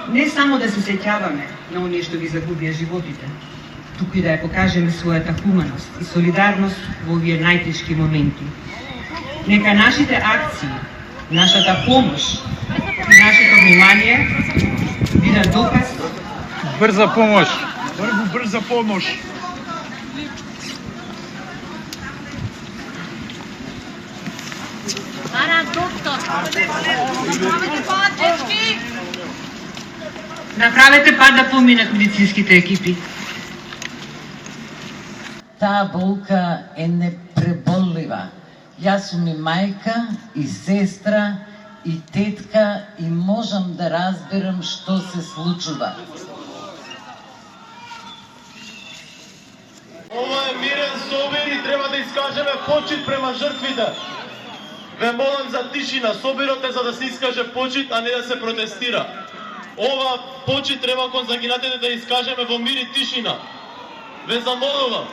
Не само да се сеќаваме на оние што ги загубија животите, туку и да ја покажеме својата хуманост и солидарност во овие најтешки моменти. Нека нашите акции, нашата помош и нашето внимание бидат доказ. Брза помош. Брза помош. Направете пат да поминат медицинските екипи. Таа болка е непреболлива. Јас сум и мајка, и сестра, и тетка и можам да разберам што се случува. Ова е мирен собир и треба да искажеме почит према жртвите. Ве молам за тишина, собирот е за да се искаже почит, а не да се протестира. Ова почит треба кон загинатите да искажеме во мир и тишина. Ве замолувам.